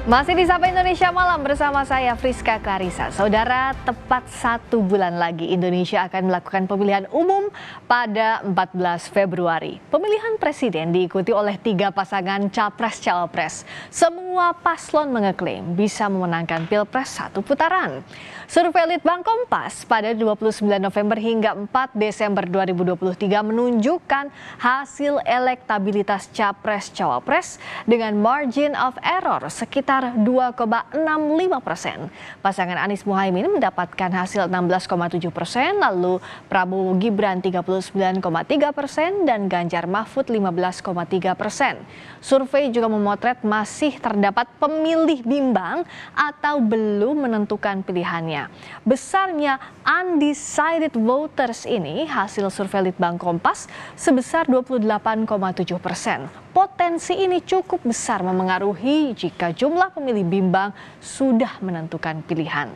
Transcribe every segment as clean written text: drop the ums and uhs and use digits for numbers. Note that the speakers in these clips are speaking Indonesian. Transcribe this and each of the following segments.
Masih di Sapa Indonesia Malam bersama saya Friska Clarissa. Saudara, tepat 1 bulan lagi Indonesia akan melakukan pemilihan umum pada 14 Februari. Pemilihan presiden diikuti oleh 3 pasangan capres-cawapres. Semua paslon mengeklaim bisa memenangkan Pilpres 1 putaran. Survei Litbang Kompas pada 29 November hingga 4 Desember 2023 menunjukkan hasil elektabilitas capres-cawapres dengan margin of error sekitar 2,65%. Pasangan Anies Muhaimin mendapatkan hasil 16,7%, lalu Prabowo Gibran 39,3% dan Ganjar Mahfud 15,3%. Survei juga memotret masih terdapat pemilih bimbang atau belum menentukan pilihannya. Besarnya undecided voters ini hasil survei Litbang Kompas sebesar 28,7%. Potensi ini cukup besar memengaruhi jika jumlah pemilih bimbang sudah menentukan pilihan.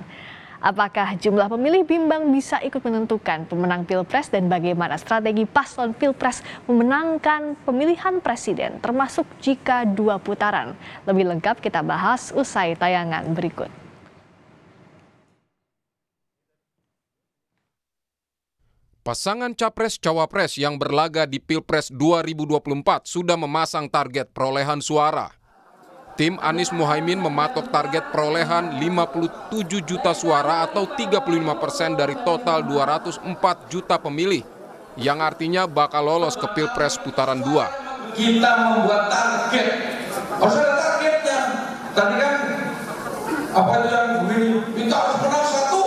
Apakah jumlah pemilih bimbang bisa ikut menentukan pemenang Pilpres dan bagaimana strategi paslon Pilpres memenangkan pemilihan presiden termasuk jika 2 putaran? Lebih lengkap kita bahas usai tayangan berikut. Pasangan capres-cawapres yang berlaga di Pilpres 2024 sudah memasang target perolehan suara. Tim Anies Muhaimin mematok target perolehan 57 juta suara atau 35% dari total 204 juta pemilih, yang artinya bakal lolos ke Pilpres putaran 2. Kita membuat target, harus ada targetnya. Tadi kan apa itu yang begini, kita harus menang 1.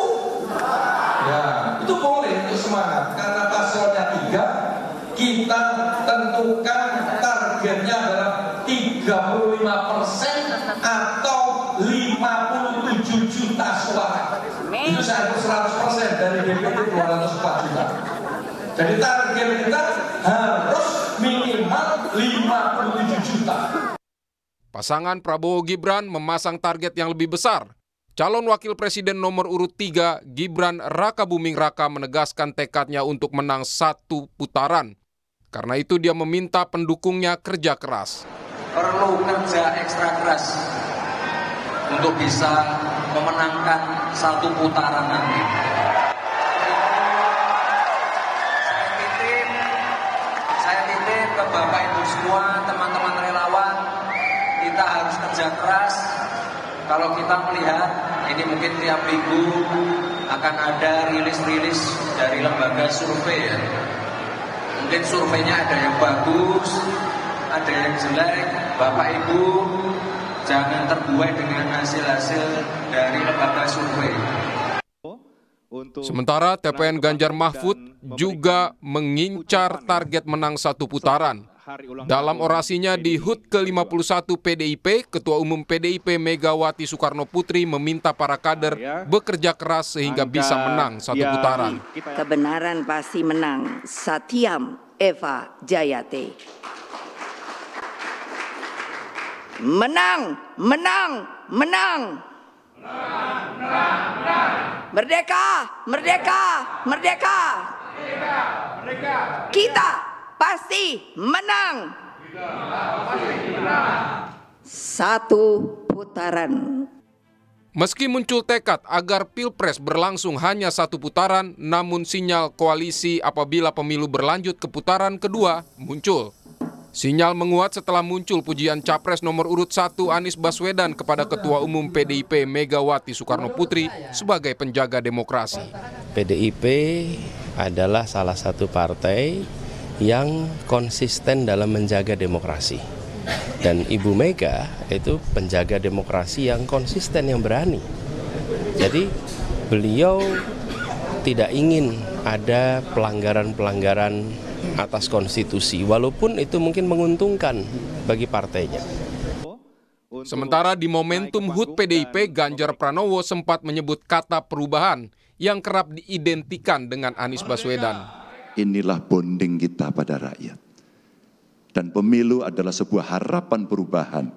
Ya, itu boleh, itu semangat. Karena paslonnya 3, kita tentukan targetnya adalah 35% atau 57 juta suara. Itu saya 100% dari DPD 204 juta. Jadi target kita harus minimal 57 juta. Pasangan Prabowo Gibran memasang target yang lebih besar. Calon Wakil Presiden nomor urut 3, Gibran Rakabuming Raka menegaskan tekadnya untuk menang 1 putaran. Karena itu dia meminta pendukungnya kerja keras. Perlu kerja ekstra keras untuk bisa memenangkan 1 putaran nanti. Saya titip ke Bapak Ibu semua, teman-teman relawan, kita harus kerja keras. Kalau kita melihat, ini mungkin tiap minggu akan ada rilis-rilis dari lembaga survei ya. Mungkin surveinya ada yang bagus, ada yang jelek. Bapak Ibu jangan terbuai dengan hasil-hasil dari lembaga survei. Sementara TPN Ganjar Mahfud juga mengincar target menang 1 putaran. Dalam orasinya di HUT ke-51 PDIP, Ketua Umum PDIP Megawati Soekarno Putri meminta para kader bekerja keras sehingga bisa menang 1 putaran. Kebenaran pasti menang. Satyam Eva Jayate. Menang, menang, menang. Merdeka, merdeka, merdeka. Kita pasti menang. 1 putaran. Meski muncul tekad agar Pilpres berlangsung hanya 1 putaran, namun sinyal koalisi apabila pemilu berlanjut ke putaran kedua muncul. Sinyal menguat setelah muncul pujian capres nomor urut 1 Anies Baswedan kepada Ketua Umum PDIP Megawati Soekarno Putri sebagai penjaga demokrasi. PDIP adalah salah satu partai yang konsisten dalam menjaga demokrasi. Dan Ibu Mega itu penjaga demokrasi yang konsisten, yang berani. Jadi beliau tidak ingin ada pelanggaran-pelanggaran atas konstitusi, walaupun itu mungkin menguntungkan bagi partainya. Sementara di momentum HUT PDIP, Ganjar Pranowo sempat menyebut kata perubahan yang kerap diidentikan dengan Anies Baswedan. Inilah bonding kita pada rakyat. Dan pemilu adalah sebuah harapan perubahan.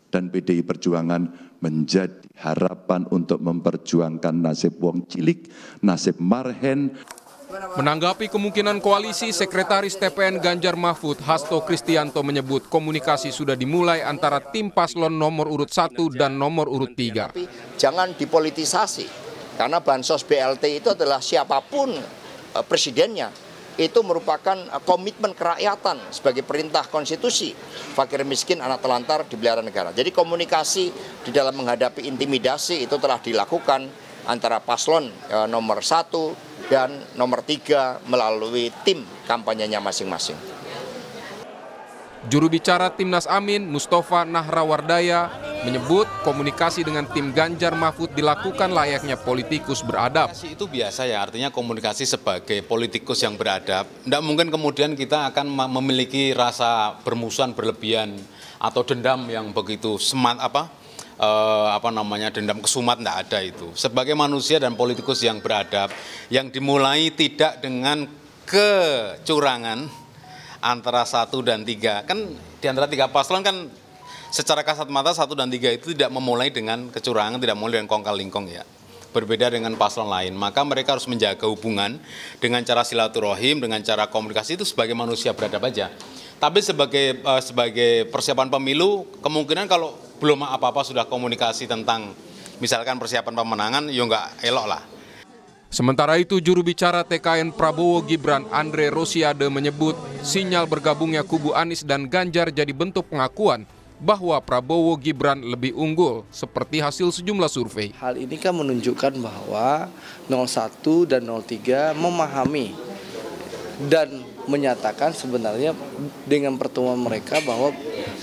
Dan PDI Perjuangan menjadi harapan untuk memperjuangkan nasib wong cilik, nasib marhen. Menanggapi kemungkinan koalisi, Sekretaris TPN Ganjar Mahfud, Hasto Kristianto menyebut komunikasi sudah dimulai antara tim paslon nomor urut 1 dan nomor urut 3. Jangan dipolitisasi, karena bansos BLT itu adalah siapapun presidennya. Itu merupakan komitmen kerakyatan sebagai perintah konstitusi. Fakir miskin, anak telantar dipelihara negara. Jadi komunikasi di dalam menghadapi intimidasi itu telah dilakukan antara paslon nomor 1 dan nomor 3 melalui tim kampanyenya masing-masing. Juru bicara Timnas Amin, Mustafa Nahrawardaya, menyebut komunikasi dengan tim Ganjar Mahfud dilakukan layaknya politikus beradab. Itu biasa ya, artinya komunikasi sebagai politikus yang beradab. Tidak mungkin kemudian kita akan memiliki rasa bermusuhan berlebihan atau dendam yang begitu dendam kesumat, tidak ada itu. Sebagai manusia dan politikus yang beradab, yang dimulai tidak dengan kecurangan antara 1 dan 3. Kan di antara 3 paslon kan secara kasat mata 1 dan 3 itu tidak memulai dengan kecurangan, tidak memulai dengan kongkal-lingkong ya. Berbeda dengan paslon lain, maka mereka harus menjaga hubungan dengan cara silaturahim, dengan cara komunikasi itu sebagai manusia beradab aja. Tapi sebagai persiapan pemilu, kemungkinan kalau belum apa-apa sudah komunikasi tentang misalkan persiapan pemenangan, ya nggak elok lah. Sementara itu, juru bicara TKN Prabowo Gibran Andre Rosiade menyebut sinyal bergabungnya kubu Anies dan Ganjar jadi bentuk pengakuan bahwa Prabowo Gibran lebih unggul seperti hasil sejumlah survei. Hal ini kan menunjukkan bahwa 01 dan 03 memahami dan menyatakan sebenarnya dengan pertemuan mereka bahwa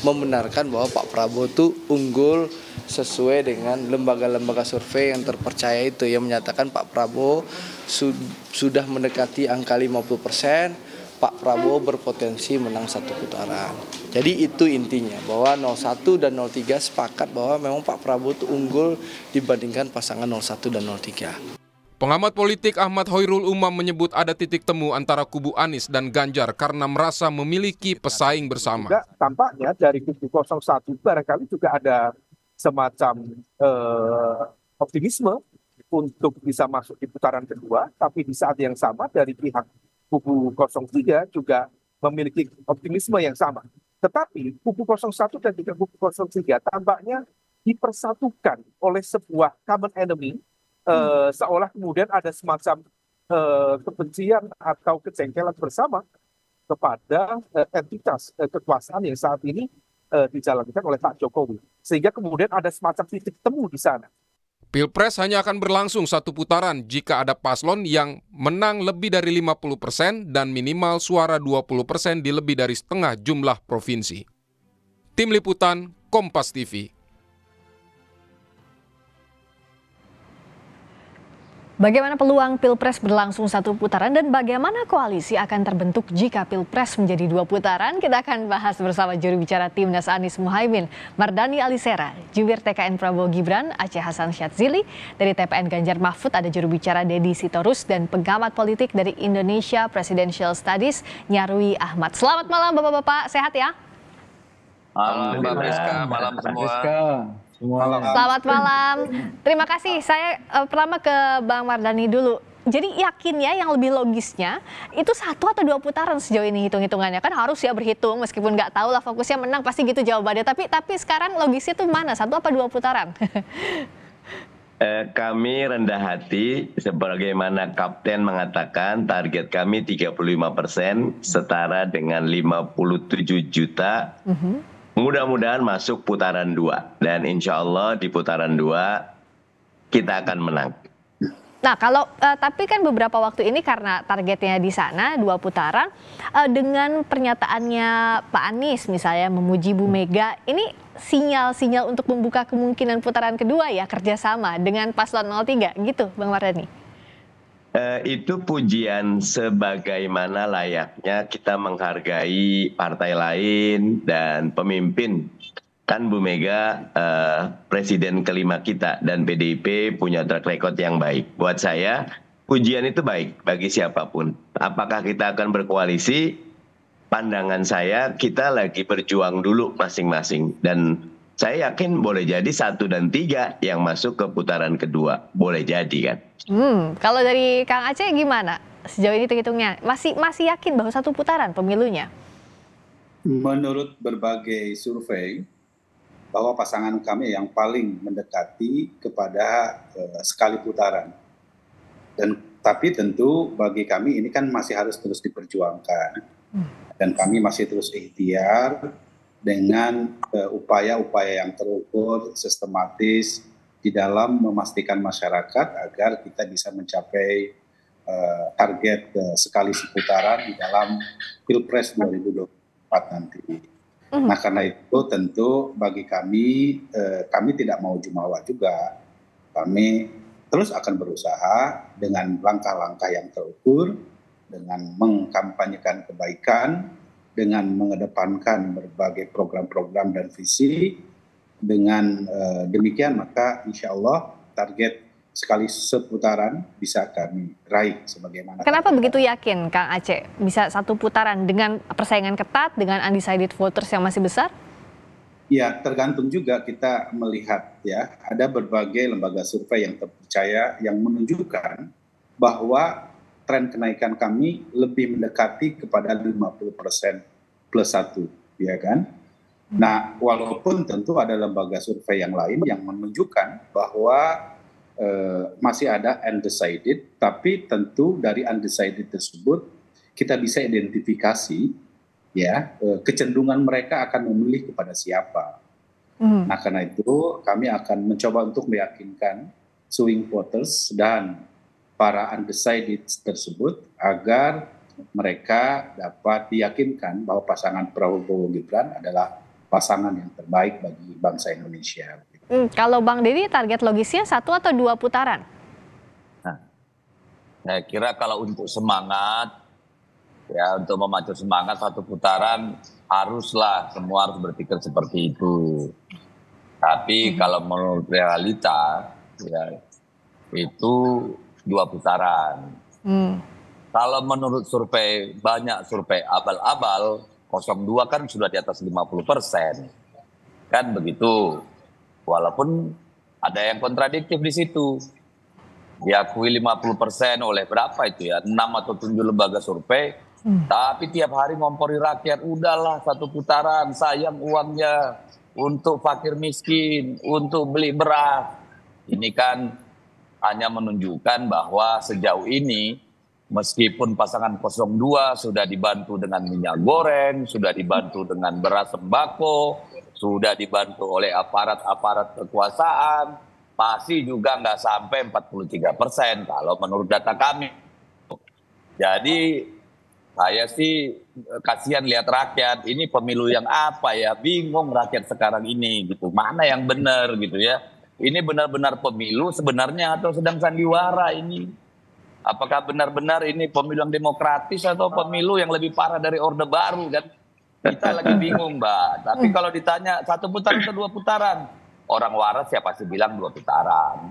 membenarkan bahwa Pak Prabowo itu unggul sesuai dengan lembaga-lembaga survei yang terpercaya itu, yang menyatakan Pak Prabowo sudah mendekati angka 50%, Pak Prabowo berpotensi menang 1 putaran. Jadi itu intinya, bahwa 01 dan 03 sepakat bahwa memang Pak Prabowo itu unggul dibandingkan pasangan 01 dan 03. Pengamat politik Ahmad Hoirul Umam menyebut ada titik temu antara kubu Anies dan Ganjar karena merasa memiliki pesaing bersama. Juga tampaknya dari kubu 01 barangkali juga ada semacam optimisme untuk bisa masuk di putaran kedua, tapi di saat yang sama dari pihak kubu 03 juga memiliki optimisme yang sama. Tetapi kubu 01 dan juga kubu 03 tampaknya dipersatukan oleh sebuah common enemy, seolah kemudian ada semacam kebencian atau kejengkelan bersama kepada entitas kekuasaan yang saat ini dijalankan oleh Pak Jokowi. Sehingga kemudian ada semacam titik temu di sana. Pilpres hanya akan berlangsung 1 putaran jika ada paslon yang menang lebih dari 50% dan minimal suara 20% di lebih dari setengah jumlah provinsi. Tim Liputan, Kompas TV. Bagaimana peluang Pilpres berlangsung 1 putaran dan bagaimana koalisi akan terbentuk jika Pilpres menjadi 2 putaran? Kita akan bahas bersama juru bicara Timnas Anies Muhaimin, Mardhani Alisera, jubir TKN Prabowo Gibran, Aceh Hasan Syadzili, dari TPN Ganjar Mahfud ada juru bicara Deddy Sitorus dan pengamat politik dari Indonesia Presidential Studies, Nyarwi Ahmad. Selamat malam Bapak-bapak, sehat ya? Malam Mbak Priska, malam semua. Selamat malam. Terima kasih. Saya pertama ke Bang Mardhani dulu. Jadi yakin ya yang lebih logisnya itu 1 atau 2 putaran sejauh ini hitung-hitungannya, kan harus ya berhitung meskipun nggak tahu lah fokusnya menang pasti gitu jawabannya. Tapi sekarang logisnya tuh mana, 1 apa 2 putaran? Kami rendah hati sebagaimana Kapten mengatakan target kami 35% setara dengan 57 juta. Mudah-mudahan masuk putaran 2 dan insya Allah di putaran 2 kita akan menang. Nah kalau tapi kan beberapa waktu ini karena targetnya di sana 2 putaran, dengan pernyataannya Pak Anies misalnya memuji Bu Mega, ini sinyal-sinyal untuk membuka kemungkinan putaran kedua ya, kerjasama dengan paslon 03 gitu Bang Mardhani? Itu pujian sebagaimana layaknya kita menghargai partai lain dan pemimpin. Kan Bu Mega presiden kelima kita dan PDIP punya track record yang baik. Buat saya pujian itu baik bagi siapapun. Apakah kita akan berkoalisi? Pandangan saya kita lagi berjuang dulu masing-masing. Dan saya yakin boleh jadi 1 dan 3 yang masuk ke putaran kedua. Boleh jadi kan. Kalau dari Kang Aceh gimana? sejauh ini terhitungnya? Masih yakin bahwa 1 putaran pemilunya? Menurut berbagai survei, bahwa pasangan kami yang paling mendekati kepada sekali putaran. Tapi tentu bagi kami ini kan masih harus terus diperjuangkan. Dan kami masih terus ikhtiar dengan upaya-upaya yang terukur, sistematis, di dalam memastikan masyarakat agar kita bisa mencapai target sekali seputaran di dalam Pilpres 2024 nanti. Nah karena itu tentu bagi kami tidak mau jumawa juga. Kami terus akan berusaha dengan langkah-langkah yang terukur, dengan mengkampanyekan kebaikan, dengan mengedepankan berbagai program-program dan visi. Dengan demikian maka insya Allah target sekali seputaran bisa kami raih sebagaimana. Kenapa begitu yakin Kang Aceh bisa 1 putaran dengan persaingan ketat, dengan undecided voters yang masih besar? Ya tergantung juga kita melihat ya, ada berbagai lembaga survei yang terpercaya yang menunjukkan bahwa tren kenaikan kami lebih mendekati kepada 50% plus 1, ya kan? Nah walaupun tentu ada lembaga survei yang lain yang menunjukkan bahwa masih ada undecided, tapi tentu dari undecided tersebut kita bisa identifikasi ya kecenderungan mereka akan memilih kepada siapa. Nah karena itu kami akan mencoba untuk meyakinkan swing voters dan para undecided tersebut agar mereka dapat diyakinkan bahwa pasangan Prabowo Gibran adalah pasangan yang terbaik bagi bangsa Indonesia. Kalau Bang Deddy target logisnya 1 atau 2 putaran? Nah, saya kira kalau untuk semangat, ya untuk memacu semangat 1 putaran haruslah semua harus berpikir seperti itu. Tapi kalau menurut realita, ya itu 2 putaran. Kalau menurut survei, banyak survei abal-abal, 02 kan sudah di atas 50%. Kan begitu. Walaupun ada yang kontradiktif di situ. Diakui 50% oleh berapa itu ya? 6 atau 7 lembaga survei. Tapi tiap hari ngompori rakyat, udahlah 1 putaran, sayang uangnya untuk fakir miskin, untuk beli beras. Ini kan hanya menunjukkan bahwa sejauh ini meskipun pasangan 02 sudah dibantu dengan minyak goreng, sudah dibantu dengan beras sembako, sudah dibantu oleh aparat-aparat kekuasaan, masih juga nggak sampai 43% kalau menurut data kami. Jadi saya sih kasihan lihat rakyat, ini pemilu yang apa ya, bingung rakyat sekarang ini gitu, mana yang benar gitu ya. Ini benar-benar pemilu sebenarnya atau sedang sandiwara ini? Apakah benar-benar ini pemilu yang demokratis atau pemilu yang lebih parah dari Orde Baru kan? Kita lagi bingung Mbak. Tapi kalau ditanya 1 putaran atau 2 putaran, orang waras siapa sih bilang 2 putaran.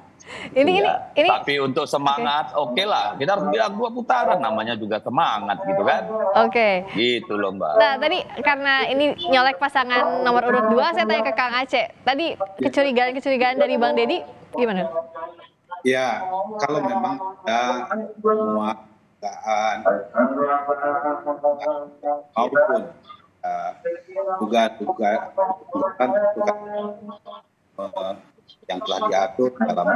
Ini. Tapi untuk semangat, oke lah. Kita harus bilang 2 putaran, namanya juga semangat gitu kan. Oke. Gitu loh Mbak. Nah tadi karena ini nyolek pasangan nomor urut 2, saya tanya ke Kang Aceh. Tadi kecurigaan dari Bang Deddy gimana? Ya, kalau memang ada semua maupun dugaan yang telah diatur dalam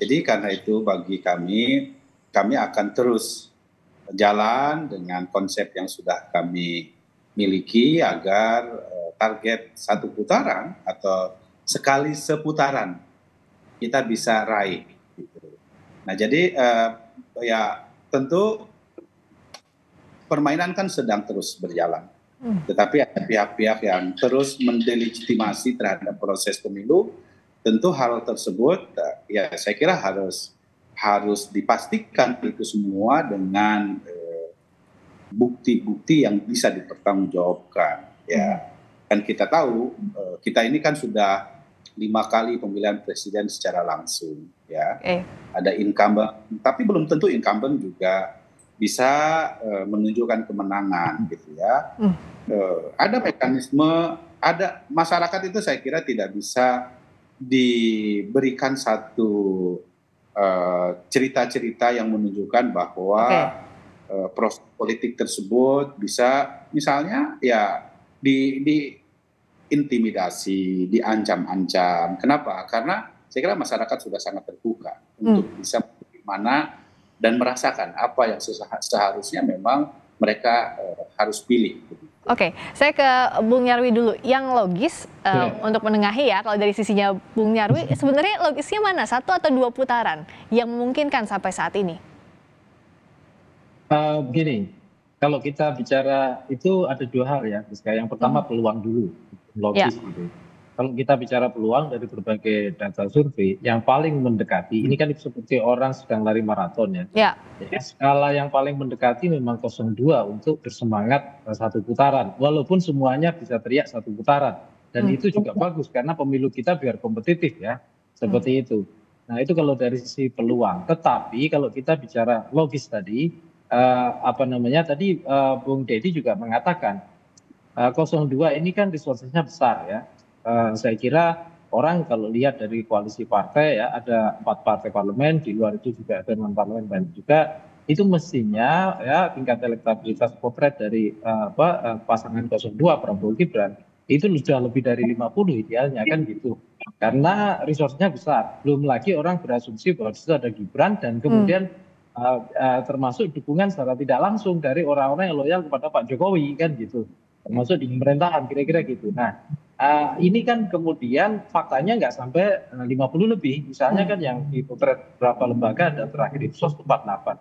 jadi karena itu bagi kami akan terus jalan dengan konsep yang sudah kami miliki agar target 1 putaran atau sekali seputaran kita bisa raih. Gitu. Nah jadi ya tentu permainan kan sedang terus berjalan. Tetapi ada pihak-pihak yang terus mendelegitimasi terhadap proses pemilu. Tentu hal tersebut ya saya kira harus dipastikan itu semua dengan bukti-bukti yang bisa dipertanggungjawabkan. Ya, kan kita tahu kita ini kan sudah 5 kali pemilihan presiden secara langsung. Ya, ada incumbent, tapi belum tentu incumbent juga bisa menunjukkan kemenangan gitu ya. Ada mekanisme, ada masyarakat itu saya kira tidak bisa diberikan satu cerita-cerita yang menunjukkan bahwa proses politik tersebut bisa misalnya ya diintimidasi, diancam-ancam. Kenapa? Karena saya kira masyarakat sudah sangat terbuka untuk bisa bagaimana dan merasakan apa yang seharusnya memang mereka harus pilih. Oke, saya ke Bung Nyarwi dulu. Yang logis untuk menengahi ya, kalau dari sisinya Bung Nyarwi, sebenarnya logisnya mana? 1 atau 2 putaran yang memungkinkan sampai saat ini? Begini, kalau kita bicara itu ada 2 hal ya, Rizka. Yang pertama peluang dulu, logis gitu. Kalau kita bicara peluang dari berbagai data survei, yang paling mendekati, ini kan seperti orang sedang lari maraton ya. Skala yang paling mendekati memang 02 untuk bersemangat 1 putaran. Walaupun semuanya bisa teriak 1 putaran. Dan itu juga bagus, karena pemilu kita biar kompetitif ya. Seperti itu. Nah itu kalau dari sisi peluang. Tetapi kalau kita bicara logis tadi, tadi Bung Deddy juga mengatakan, 02 ini kan resourcesnya besar ya. Saya kira orang kalau lihat dari koalisi partai ya, ada 4 partai parlemen, di luar itu juga ada non parlemen banyak juga, itu mestinya ya tingkat elektabilitas potret dari pasangan 02 Prabowo Gibran itu sudah lebih dari 50 idealnya kan gitu, karena resource-nya besar. Belum lagi orang berasumsi bahwa itu ada Gibran dan kemudian termasuk dukungan secara tidak langsung dari orang-orang yang loyal kepada Pak Jokowi kan gitu, termasuk di pemerintahan kira-kira gitu. Nah ini kan kemudian faktanya nggak sampai 50 lebih, misalnya kan yang dipotret beberapa lembaga ada terakhir Ipsos 48.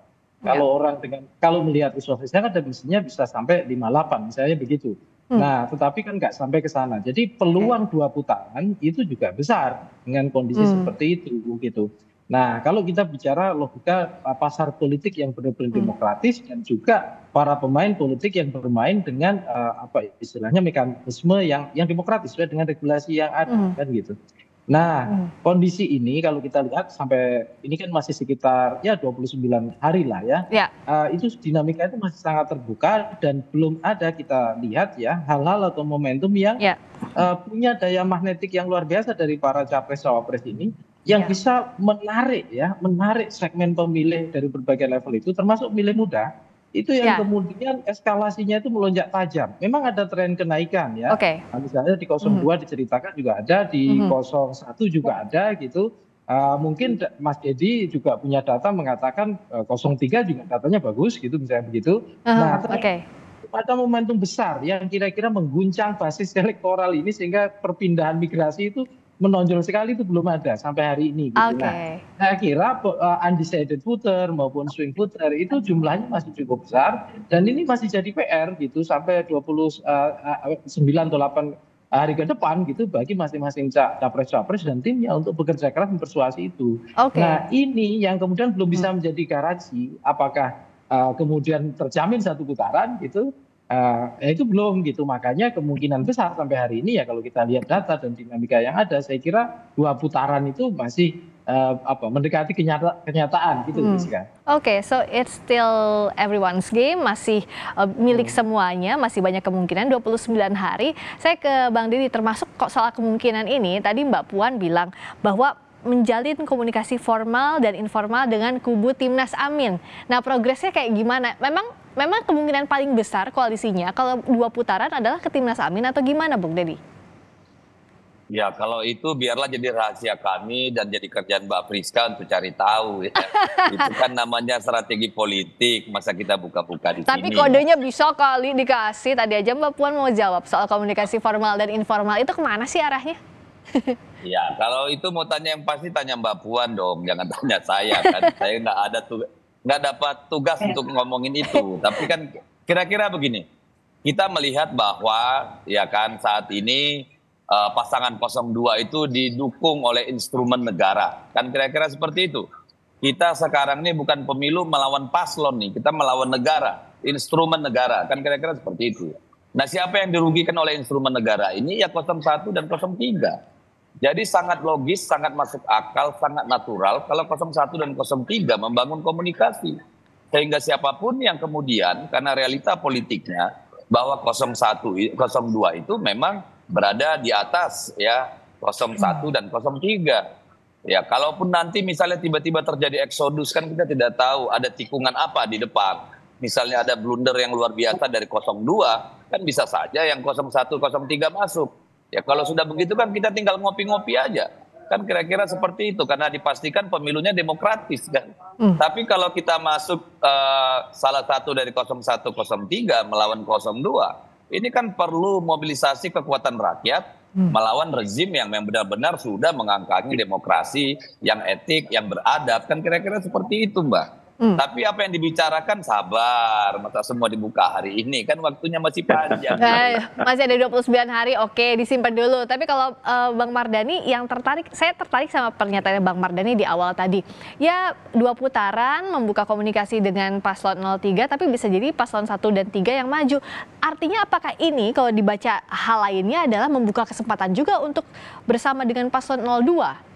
Kalau melihat resourcesnya kan mestinya bisa sampai 58 misalnya begitu. Nah tetapi kan nggak sampai ke sana. Jadi peluang 2 putaran itu juga besar dengan kondisi seperti itu gitu. Nah kalau kita bicara logika pasar politik yang benar-benar demokratis dan juga para pemain politik yang bermain dengan istilahnya mekanisme yang demokratis sesuai dengan regulasi yang ada kan gitu. Nah kondisi ini kalau kita lihat sampai ini kan masih sekitar ya 29 hari lah ya. Itu dinamika itu masih sangat terbuka dan belum ada kita lihat ya hal-hal atau momentum yang punya daya magnetik yang luar biasa dari para capres-cawapres ini yang bisa menarik segmen pemilih dari berbagai level itu termasuk pemilih muda itu yang kemudian eskalasinya itu melonjak tajam. Memang ada tren kenaikan ya. Nah, misalnya di 02 diceritakan juga ada, di 01 juga ada gitu. Mungkin Mas Deddy juga punya data mengatakan 03 juga datanya bagus gitu misalnya begitu. Nah, ada momentum besar yang kira-kira mengguncang basis elektoral ini sehingga perpindahan migrasi itu menonjol sekali, itu belum ada sampai hari ini gitu. Nah, saya kira undecided voter maupun swing voter itu jumlahnya masih cukup besar dan ini masih jadi PR gitu sampai 29 atau 8 hari ke depan gitu bagi masing-masing capres-capres dan timnya untuk bekerja keras mempersuasi itu. Nah ini yang kemudian belum bisa menjadi garansi apakah kemudian terjamin 1 putaran gitu. Itu belum gitu, makanya kemungkinan besar sampai hari ini ya kalau kita lihat data dan dinamika yang ada, saya kira 2 putaran itu masih mendekati kenyataan gitu. So it's still everyone's game, masih milik semuanya, masih banyak kemungkinan 29 hari. Saya ke Bang Deddy, termasuk kok soal kemungkinan ini, tadi Mbak Puan bilang bahwa menjalin komunikasi formal dan informal dengan kubu Timnas Amin. Nah progresnya kayak gimana? Memang kemungkinan paling besar koalisinya kalau 2 putaran adalah ke Timnas Amin atau gimana Bung Deddy? Ya kalau itu biarlah jadi rahasia kami dan jadi kerjaan Mbak Priska untuk cari tahu ya. Itu kan namanya strategi politik, masa kita buka-buka di sini. Tapi kodenya bisa kali dikasih, tadi aja Mbak Puan mau jawab soal komunikasi formal dan informal, itu kemana sih arahnya? Ya kalau itu mau tanya yang pasti tanya Mbak Puan dong, jangan tanya saya kan. Saya nggak dapat tugas untuk ngomongin itu. Tapi kan kira-kira begini, kita melihat bahwa ya kan saat ini pasangan 02 itu didukung oleh instrumen negara. Kan kira-kira seperti itu. Kita sekarang ini bukan pemilu melawan paslon nih, kita melawan negara, instrumen negara. Kan kira-kira seperti itu. Nah siapa yang dirugikan oleh instrumen negara ini? Ya 01 dan 03. Jadi sangat logis, sangat masuk akal, sangat natural kalau 01 dan 03 membangun komunikasi. Sehingga siapapun yang kemudian karena realita politiknya bahwa 02 itu memang berada di atas ya 01 dan 03. Ya, kalaupun nanti misalnya tiba-tiba terjadi eksodus, kan kita tidak tahu ada tikungan apa di depan. Misalnya ada blunder yang luar biasa dari 02, kan bisa saja yang 01, 03 masuk. Ya kalau sudah begitu kan kita tinggal ngopi-ngopi aja. Kan kira-kira seperti itu, karena dipastikan pemilunya demokratis kan. Tapi kalau kita masuk salah satu dari 01, 03 melawan 02, ini kan perlu mobilisasi kekuatan rakyat melawan rezim yang benar-benar sudah mengangkangi demokrasi, yang etik, yang beradab. Kan kira-kira seperti itu, Mbak. Tapi apa yang dibicarakan sabar, masa semua dibuka hari ini, kan waktunya masih panjang. Masih ada 29 hari, oke, disimpan dulu. Tapi kalau Bang Mardhani yang saya tertarik sama pernyataannya Bang Mardhani di awal tadi. Ya 2 putaran membuka komunikasi dengan paslon 03, tapi bisa jadi paslon 1 dan 3 yang maju. Artinya apakah ini kalau dibaca hal lainnya adalah membuka kesempatan juga untuk bersama dengan paslon 02?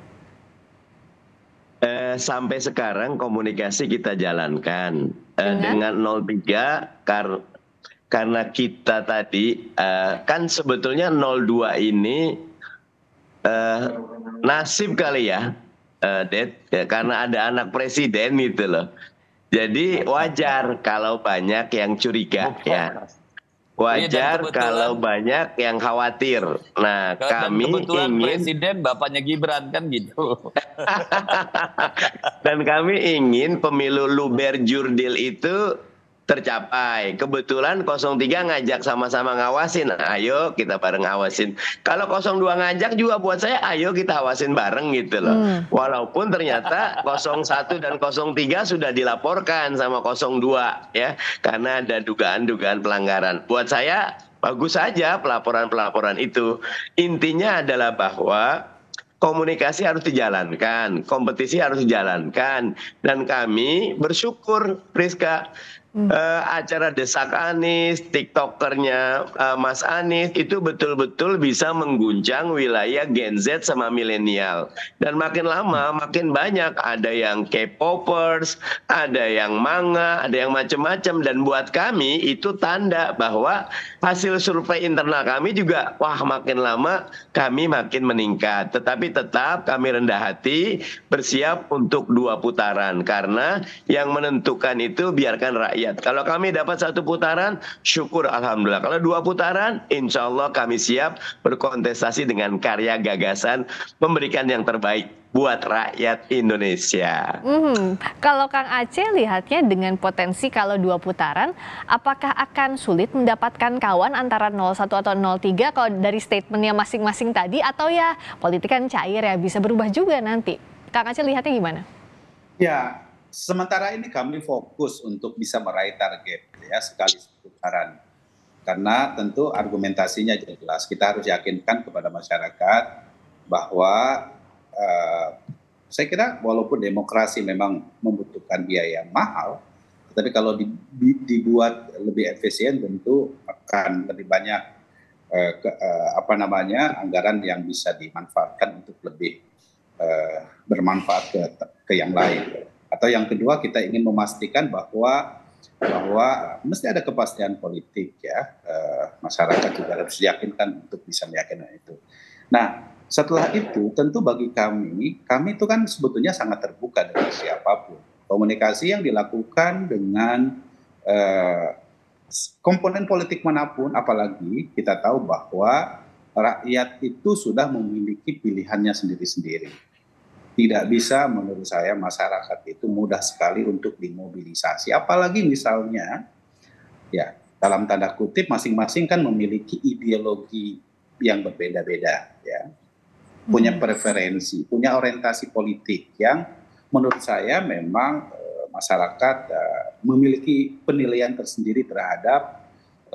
Sampai sekarang komunikasi kita jalankan dengan 03 karena kita tadi kan sebetulnya 02 ini nasib kali ya, Det, ya, karena ada anak presiden gitu loh. Jadi wajar kalau banyak yang curiga ya. Wajar kalau banyak yang khawatir. Nah, kami kebetulan ingin presiden bapaknya Gibran kan gitu. Dan kami ingin pemilu luber jurdil itu tercapai. Kebetulan 03 ngajak sama-sama ngawasin. Ayo kita bareng ngawasin. Kalau 02 ngajak juga buat saya ayo kita awasin bareng gitu loh. Walaupun ternyata 01 dan 03 sudah dilaporkan sama 02 ya. Karena ada dugaan-dugaan pelanggaran. Buat saya bagus saja pelaporan-pelaporan itu. Intinya adalah bahwa komunikasi harus dijalankan, kompetisi harus dijalankan. Dan kami bersyukur, Priska, acara Desak Anies, TikTokernya Mas Anies itu betul-betul bisa mengguncang wilayah Gen Z sama milenial. Dan makin lama makin banyak, ada yang K-popers, ada yang manga, ada yang macam-macam. Dan buat kami itu tanda bahwa hasil survei internal kami juga wah makin lama kami makin meningkat. Tetapi tetap kami rendah hati, bersiap untuk 2 putaran karena yang menentukan itu biarkan rakyat. Kalau kami dapat 1 putaran, syukur alhamdulillah. Kalau 2 putaran, insya Allah kami siap berkontestasi dengan karya gagasan, memberikan yang terbaik buat rakyat Indonesia. Kalau Kang Aceh lihatnya dengan potensi kalau 2 putaran, apakah akan sulit mendapatkan kawan antara 01 atau 03 kalau dari statementnya masing-masing tadi, atau ya politik kan cair ya, bisa berubah juga nanti. Kang Aceh lihatnya gimana? Ya, sementara ini kami fokus untuk bisa meraih target ya sekali putaran. Karena tentu argumentasinya jelas. Kita harus yakinkan kepada masyarakat bahwa saya kira walaupun demokrasi memang membutuhkan biaya yang mahal, tetapi kalau dibuat lebih efisien tentu akan lebih banyak anggaran yang bisa dimanfaatkan untuk lebih bermanfaat ke yang lain. Atau yang kedua, kita ingin memastikan bahwa mesti ada kepastian politik ya, masyarakat juga harus diyakinkan untuk bisa meyakinkan itu. Nah, setelah itu tentu bagi kami itu kan sebetulnya sangat terbuka dengan siapapun. Komunikasi yang dilakukan dengan komponen politik manapun, apalagi kita tahu bahwa rakyat itu sudah memiliki pilihannya sendiri-sendiri. Tidak bisa menurut saya masyarakat itu mudah sekali untuk dimobilisasi. Apalagi misalnya ya dalam tanda kutip masing-masing kan memiliki ideologi yang berbeda-beda ya. Punya preferensi, punya orientasi politik yang menurut saya memang masyarakat memiliki penilaian tersendiri terhadap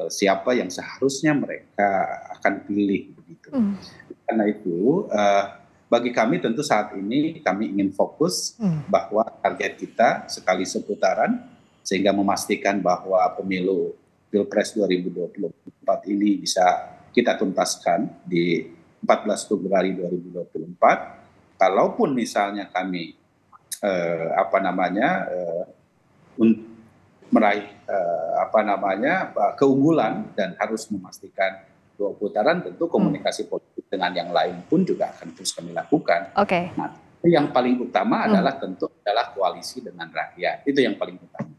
siapa yang seharusnya mereka akan pilih begitu. Karena itu bagi kami tentu saat ini kami ingin fokus bahwa target kita sekali seputaran sehingga memastikan bahwa pemilu Pilpres 2024 ini bisa kita tuntaskan di 14 Februari 2024. Kalaupun misalnya kami meraih keunggulan dan harus memastikan 2 putaran, tentu komunikasi politik dengan yang lain pun juga akan terus kami lakukan. Oke. Nah, yang paling utama adalah tentu adalah koalisi dengan rakyat. Itu yang paling utama.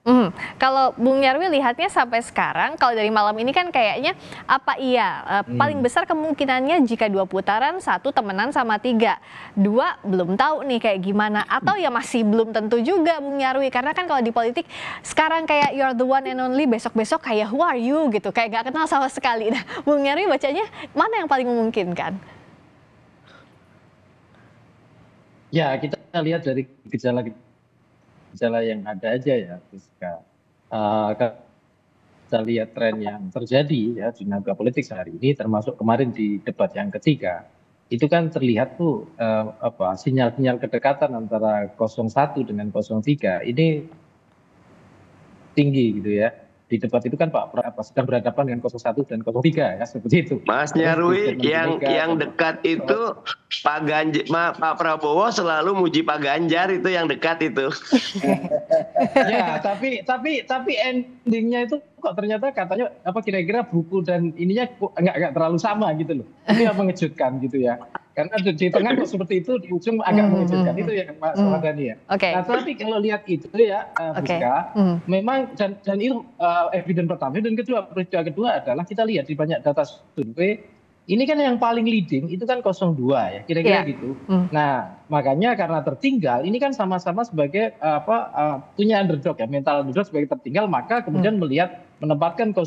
Kalau Bung Nyarwi lihatnya sampai sekarang, kalau dari malam ini kan kayaknya apa iya paling besar kemungkinannya jika 2 putaran, 1 temenan sama 3, 2 belum tahu nih kayak gimana, atau ya masih belum tentu juga Bung Nyarwi, karena kan kalau di politik sekarang kayak you're the one and only, besok-besok kayak who are you gitu, kayak gak kenal sama sekali. Nah, Bung Nyarwi bacanya mana yang paling memungkinkan? Ya, kita lihat dari gejala yang ada aja ya, Rizka. Kita lihat tren yang terjadi ya dinamika politik sehari ini, termasuk kemarin di debat yang ketiga, itu kan terlihat tuh sinyal-sinyal kedekatan antara 01 dengan 03 ini tinggi gitu ya. Di debat itu kan Pak Prabowo sedang berhadapan dengan 01 dan 03 ya, seperti itu. Mas Nyarwi, yang dekat itu Pak Prabowo selalu muji Pak Ganjar, itu yang dekat itu. Ya, tapi endingnya itu kok ternyata katanya kira-kira buku dan ininya nggak terlalu sama gitu loh. Ini yang mengejutkan gitu ya. Karena di tengah kok seperti itu, di ujung agak mengejutkan. Itu ya Mas Ramadhani ya. Nah, tapi kalau lihat itu ya, Rizka, memang dan itu evidence pertama. Dan peristiwa kedua adalah kita lihat di banyak data survei, ini kan yang paling leading itu kan 02 ya, kira-kira gitu. Nah, makanya karena tertinggal, ini kan sama-sama sebagai punya underdog ya, mental underdog sebagai tertinggal, maka kemudian menempatkan 02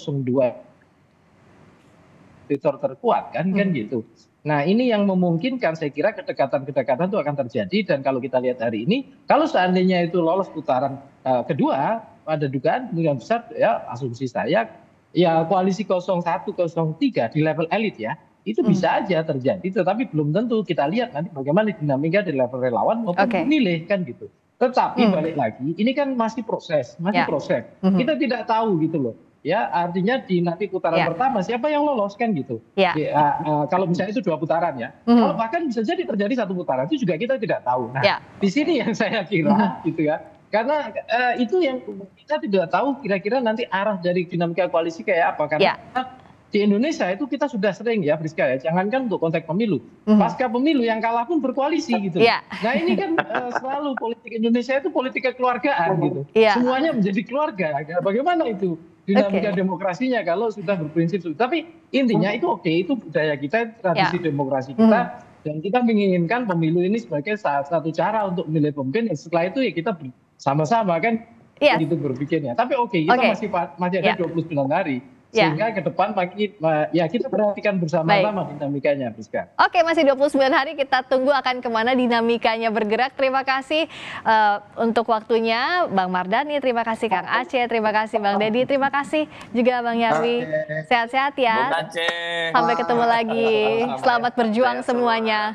fitur terkuat kan gitu. Nah, ini yang memungkinkan saya kira kedekatan-kedekatan itu akan terjadi, dan kalau kita lihat hari ini, kalau seandainya itu lolos putaran kedua, ada dugaan kemungkinan besar ya, asumsi saya ya koalisi 01 03 di level elit ya, itu bisa aja terjadi, tetapi belum tentu. Kita lihat nanti bagaimana dinamika di level relawan maupun pemilih kan gitu. Tetapi balik lagi, ini kan masih proses. Kita tidak tahu gitu loh. Ya, artinya di nanti putaran pertama siapa yang lolos kan gitu. Kalau misalnya itu 2 putaran ya, kalau bahkan bisa jadi terjadi 1 putaran, itu juga kita tidak tahu. Nah, di sini yang saya kira gitu ya, karena itu yang kita tidak tahu kira-kira nanti arah dari dinamika koalisi kayak apa. Karena di Indonesia itu kita sudah sering ya, Friska ya, jangankan untuk konteks pemilu, pasca pemilu yang kalah pun berkoalisi gitu. Nah, ini kan selalu politik Indonesia itu politik kekeluargaan gitu. Semuanya menjadi keluarga. Bagaimana itu dinamika demokrasinya kalau sudah berprinsip? Tapi intinya itu itu budaya kita, tradisi demokrasi kita, dan kita menginginkan pemilu ini sebagai satu cara untuk memilih pemimpin. Setelah itu ya kita sama-sama kan gitu berpikirnya. Tapi kita masih ada 29 hari. Sehingga ke depan ya kita perhatikan bersama-sama dinamikanya, Rizka. Oke, masih 29 hari, kita tunggu akan kemana dinamikanya bergerak. Terima kasih untuk waktunya Bang Mardhani, terima kasih Kang Aceh, terima kasih Bang Deddy, terima kasih juga Bang Nyarwi. Sehat-sehat ya. Sampai ketemu lagi. Selamat berjuang semuanya.